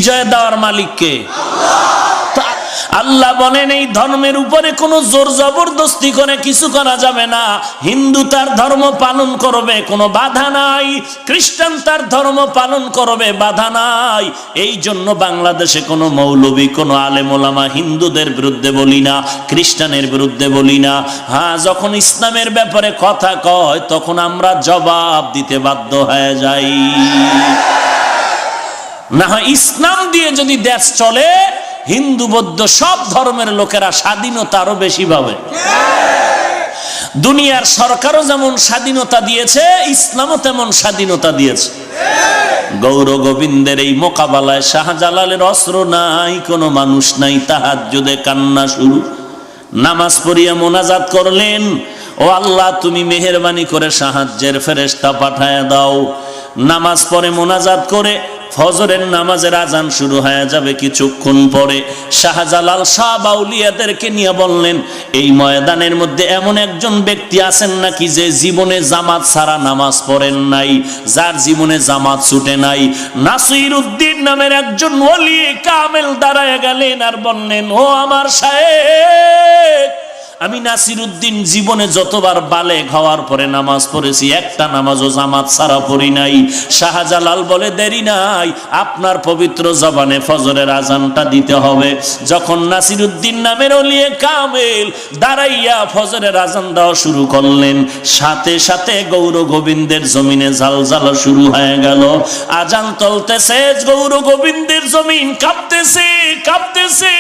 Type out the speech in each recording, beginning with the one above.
বিজয় দেওয়ার মালিক কে? আল্লাহ বলেন এই ধর্মের উপরে কোনো জোর জবরদস্তি করে কিছু করা যাবে না। হিন্দু তার ধর্ম পালন করবে, কোনো বাধা নাই। খ্রিস্টান তার ধর্ম পালন করবে, বাধা নাই। এই জন্য বাংলাদেশে কোনো মৌলবী, কোনো আলেম ওলামা হিন্দুদের বিরুদ্ধে বলি না, খ্রিস্টানের বিরুদ্ধে বলি না। হ্যাঁ, যখন ইসলামের ব্যাপারে কথা কয় তখন আমরা জবাব দিতে বাধ্য হয়ে যাই। না হয় ইসলাম দিয়ে যদি দেশ চলে, হিন্দু বৌদ্ধ সব ধর্মের লোকেরা স্বাধীনতা আরো বেশি পাবে। দুনিয়ার সরকারও যেমন স্বাধীনতা দিয়েছে, ইসলামও তেমন স্বাধীনতা দিয়েছে। গৌর গোবিন্দের এই মোকাবেলায় শাহজালালের অস্ত্র নাই, কোনো মানুষ নাই। তাহাজ্জুদে কান্না শুরু, নামাজ পড়িয়া মোনাজাত করলেন, ও আল্লাহ তুমি মেহেরবানি করে সাহায্যের ফেরেশতা পাঠায় দাও। নামাজ পড়ে মোনাজাত করে ফজরের নামাজের আজান শুরু হয়ে যাবে কিছুক্ষণ পরে। শাহজালাল শাহ আউলিয়াদেরকে নিয়ে বললেন, এই ময়দানের মধ্যে এমন একজন ব্যক্তি আছেন নাকি যে জীবনে জামাত ছাড়া নামাজ পড়েন নাই, যার জীবনে জামাত ছুটে নাই? নাসিরউদ্দিন নামের একজন ওলি কামেল দাঁড়ায় গেলেন আর বললেন, ও আমার শায়েখ, আমি নাসিরউদ্দিন জীবনে যতবার বালেগ হওয়ার পরে নামাজ পড়েছি, একটা নামাজও জামাত ছাড়া পড়ি নাই। শাহজালাল বলে, দেরি নাই, আপনার পবিত্র জবানে ফজরের আজানটা দিতে হবে। যখন নাসিরউদ্দিন নামের ওলিয়ে কামেল দাঁড়াইয়া ফজরের আজান দেওয়া শুরু করলেন, সাথে সাথে গৌর গোবিন্দের জমিনে ঝালঝালা শুরু হয়ে গেল। আজান চলতেছে, গৌর গোবিন্দের জমিন কাঁপতেছে কাঁপতেছে।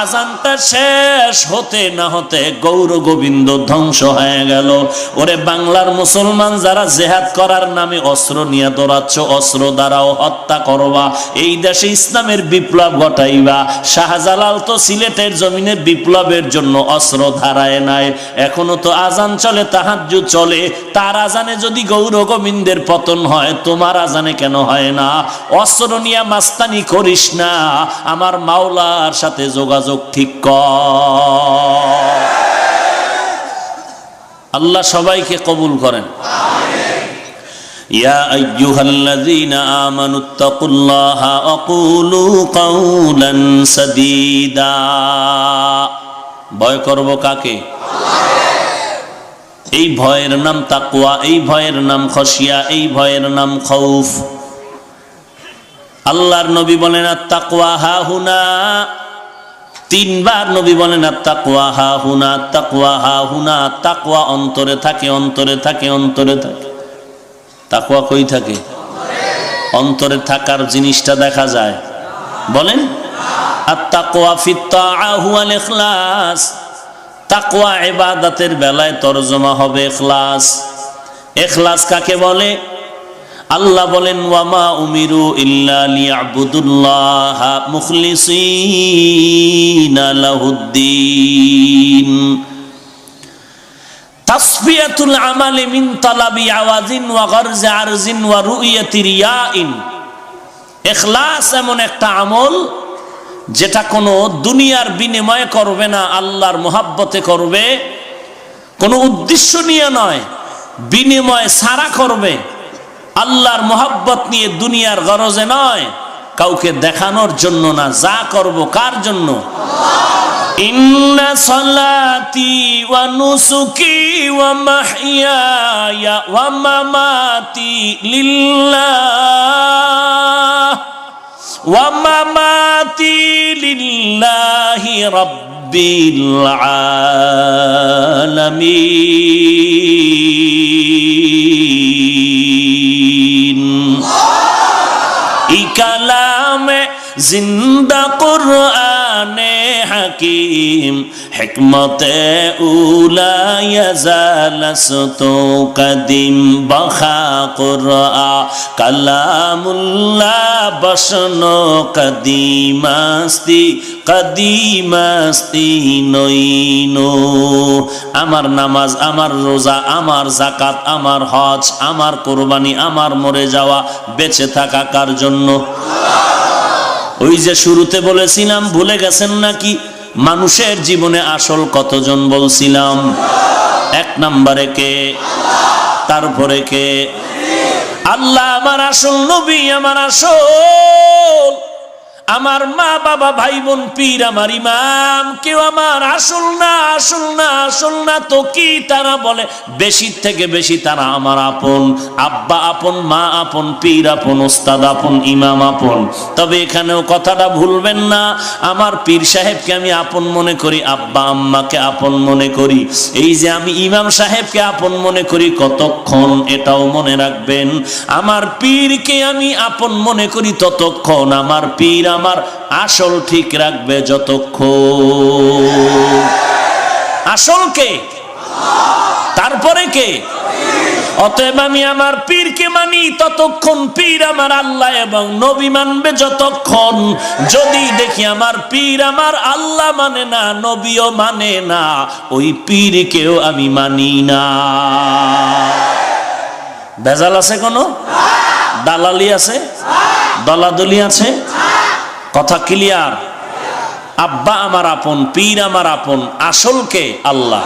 আজানটা শেষ হতে না হতে গৌর গোবিন্দ ধ্বংস হয়ে গেল। ওরে বাংলার মুসলমান যারা জেহাদ করার নামে অস্ত্র নিয়ে দৌড়াচ্ছ, অস্ত্র দ্বারাও হত্যা করবা, এই দেশে ইসলামের বিপ্লব ঘটাইবা। শাহজালাল তো সিলেটের জমিনে বিপ্লবের জন্য অস্ত্র ধারায় নাই, এখনো তো আজান চলে, তাহাজ্জুদ চলে। তার আজানে যদি গৌর গোবিন্দের পতন হয়, তোমার আজানে কেন হয় না? অস্ত্র নিয়ে মাস্তানি করিস না, আমার মাওলার সাথে যোগাযোগ ঠিক কর। আল্লাহ সবাইকে কবুল করেন। ইয়া আইয়ুহাল্লাযীনা আমানুত্তাকুল্লাহা ওয়া কুলু কাওলান সাদীদা। ভয় করব কাকে? এই ভয়ের নাম তাকওয়া, এই ভয়ের নাম খশিয়া, এই ভয়ের নাম খৌফ। আল্লাহর নবী বলেন আত-তাকওয়া হাহুনা, তিনবার নবী বলেন আত-তাকওয়া হাহুনা, তাকওয়া হাহুনা। তাকওয়া অন্তরে থাকে, অন্তরে থাকে, অন্তরে থাকে। তাকওয়া কই থাকে? অন্তরে থাকার জিনিসটা দেখা যায়? বলেন আত-তাকওয়া ফিত তাআ হুয়াল ইখলাস। তাকওয়া ইবাদতের বেলায় তরজমা হবে ইখলাস। ইখলাস কাকে বলে? আল্লাহ বলেন, ওয়ামা উমিরু ইল্লা লিয়াবুদুল্লাহা মুখলিসিনা লাহুদ্দিন। তাসফিয়াতুল আমালি মিন তালাবি আওয়াজিন ওয়া গরজি আরজিন ওয়া রুইয়াতি রিয়াইন। ইখলাস এমন একটা আমল যেটা কোনো দুনিয়ার বিনিময়ে করবে না, আল্লাহর মোহাব্বতে করবে, কোনো উদ্দেশ্য নিয়ে নয়, বিনিময় ছাড়া করবে, আল্লাহর মোহাব্বত নিয়ে, দুনিয়ার গরজে নয়, কাউকে দেখানোর জন্য না। যা করব কার জন্য? ইন্না সালাতি ওয়া নুসুকি ওয়া মাহইয়ায়া ওয়া মামাতি লিল্লাহ ওয়া মামাতি লিল্লাহি রাব্বিল আলামিন। ই কালামে জিন্দা কুরআনে হাকিম, হিকমতে উলা ইয়াজালাসতু কদিম বখা কুরআ কালামুল্লাহ বসনো কদিমাস্তি কদিমাস্তি নইনো। আমার নামাজ, আমার রোজা, আমার যাকাত, আমার হজ, আমার কুরবানি, আমার মরে যাওয়া, বেঁচে থাকা কার জন্য? ওই যে শুরুতে বলেছিলাম, ভুলে গেছেন নাকি? মানুষের জীবনে আসল কতজন বলছিলাম? এক নম্বরে কে? তারপরে কে? আল্লাহ আমার আসল, নবী আমার আসল। আসল, আমার মা বাবা ভাই বোন পীর আমার ইমাম, কেউ আমার আসল না, আসল না, আসল না তো কি? তারা বলে বেশি থেকে বেশি তারা আমার আপন, আব্বা আপন, মা আপন, পীর আপন, ওস্তাদ আপন, ইমাম আপন। তবে এখানেও কথাটা ভুলবেন না, আমার পীর সাহেবকে আমি আপন মনে করি, আব্বা আম্মাকে আপন মনে করি। এই যে আমি ইমাম সাহেবকে আপন মনে করি কতক্ষণ, এটাও মনে রাখবেন। আমার পীরকে আমি আপন মনে করি ততক্ষণ, আমার পীর আমার আসল ঠিক রাখবে যতক্ষণ। আসল কে? তারপরে কে? অতএব আমি আমার পীরকে মানি ততক্ষণ, পীর আমার আল্লাহ এবং নবী মানবে যতক্ষণ। যদি দেখি আমার পীর আমার আল্লাহ মানে না, নবীও মানে না, ওই পীরকেও আমি মানি না। ভেজাল আছে কোনো? দালালি আছে? দলাদলি আছে? কথা ক্লিয়ার? আব্বা আমার আপন, পীর আমার আপন, আসল কে? আল্লাহ,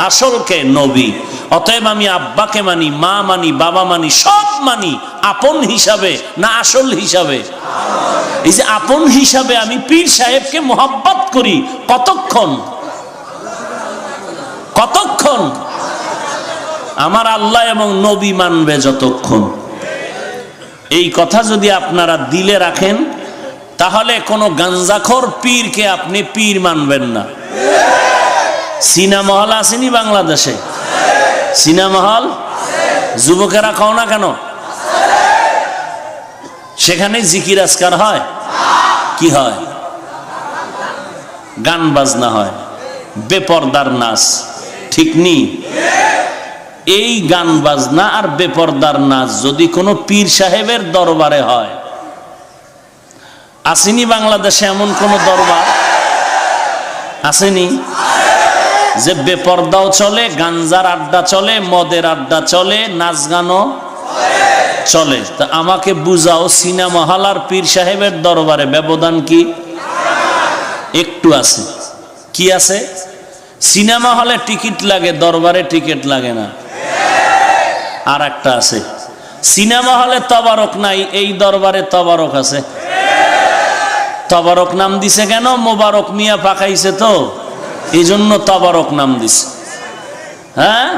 আসল কে? নবী। অতএব আমি আব্বাকে মানি, মা মানি, বাবা মানি, সব মানি আপন হিসাবে না আসল হিসাবে? এই যে আপন হিসাবে আমি পীর সাহেবকে মোহাব্বত করি কতক্ষণ? কতক্ষণ? আমার আল্লাহ এবং নবী মানবে যতক্ষণ। এই কথা যদি আপনারা দিলে রাখেন, তাহলে কোন গাঞ্জাখোর পীরকে আপনি পীর মানবেন না। সিনেমা হল আসেনি বাংলাদেশে? সিনেমা হল যুবকেরা কও না কেন? সেখানে জিকির আজকার হয়? কি হয়? গান বাজনা হয়, বেপরদার নাচ, ঠিক নি? এই গান বাজনা আর বেপরদার নাচ যদি কোনো পীর সাহেবের দরবারে হয়, আসেনি বাংলাদেশে এমন কোন দরবার? আসেনি যে বেপরদাও চলে, গাঞ্জার আড্ডা চলে, মদের আড্ডা চলে, নাচ গানও চলে? তা আমাকে বুঝাও, সিনেমা হল আর পীর সাহেবের দরবারে ব্যবধান কি? একটু আছে। কি আছে? সিনেমা হলে টিকিট লাগে, দরবারে টিকিট লাগে না। আর একটা আছে, সিনেমা হলে তবারক নাই, এই দরবারে তবারক আছে। তবারক নাম দিছে কেন? মোবারক মিয়া পাকাইছে তো, এই জন্য তবারক নাম দিছে। হ্যাঁ,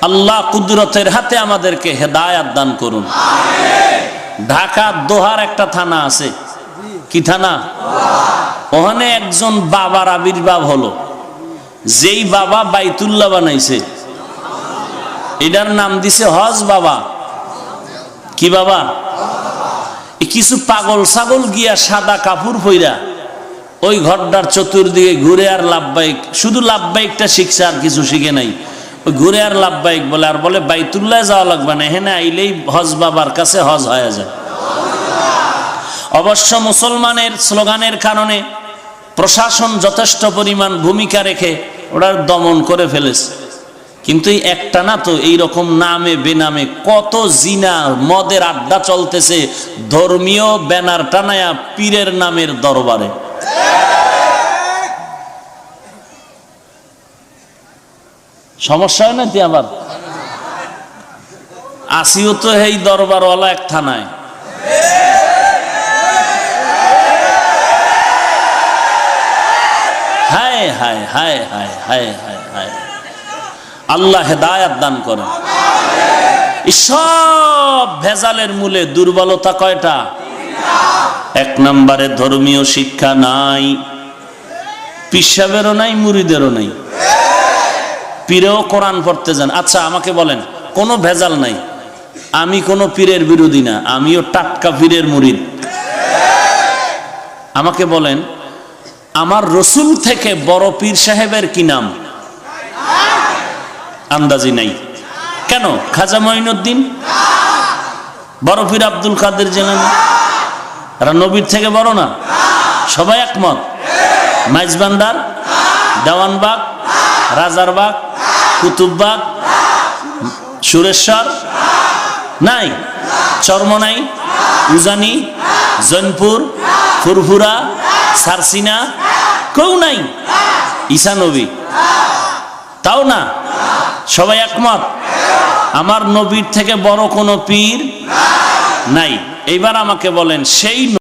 আল্লাহ কুদরতের হাতে আমাদেরকে হেদায়াত দান করুন। ঢাকা দোহার একটা থানা আছে, কি থানা? ওখানে একজন বাবার আবির্ভাব হলো, যেই বাবা বাইতুল্লাহ বানাইছে, এটার নাম দিছে হজ বাবা। কি বাবা? কিছু পাগল ছাগল গিয়া সাদা কাপড় পইরা ওই ঘরটার চতুর্দিকে ঘুরে আর লাভবাহিক, শুধু লাভবাহিকটা শিখছে, আর কিছু শিখে নাই। ওই ঘুরে আর লাভবাহিক বলে, আর বলে বাইতুল্লাহ যাওয়া লাগবে না, এখানে আইলেই হজ বাবার কাছে হজ হয়ে যায়। অবশ্য মুসলমানের স্লোগানের কারণে প্রশাসন যথেষ্ট পরিমাণ ভূমিকা রেখে ওরা দমন করে ফেলেছে। কিন্তু এই একটা না তো, এইরকম নামে বেনামে কত জিনা মদের আড্ডা চলতেছে, ধর্মীয় ব্যানার টানায়া পীরের নামের দরবারে। সমস্যা হয় না? তুই আবার আসিও তো এই দরবারওয়ালা এক থানায়। হায় হায় হায় হায় হায় হায় হায়, আল্লাহ হেদায়াত দান করেন। সব ভেজালের মূলে দুর্বলতা কয়টা? এক নম্বরে ধর্মীয় শিক্ষা নাই, পিসাবেরও নাই, মুরিদেরও নাই। পীরেও কোরআন পড়তে যান। আচ্ছা আমাকে বলেন, কোনো ভেজাল নাই, আমি কোনো পীরের বিরোধী না, আমিও টাটকা পীরের মুরিদ। আমাকে বলেন, আমার রসুল থেকে বড় পীর সাহেবের কি নাম? আন্দাজি নাই। কেন? খাজা মঈনুদ্দিন, বড় পীর আব্দুল কাদের জিলানী, এরা নবীর থেকে বড় না? সবাই একমত? মাইজবান্ডার, দেওয়ানবাগ, রাজারবাগ, কুতুববাগ, সুরেশ্বর নাই, চরমনাই, উজানি, জৈনপুর, ফুরফুরা, সারসিনা, কেউ নাই। ঈসা নবী, তাও না? সবাই একমত? আমার নবীর থেকে বড় কোনো পীর নাই। এইবার আমাকে বলেন, সেই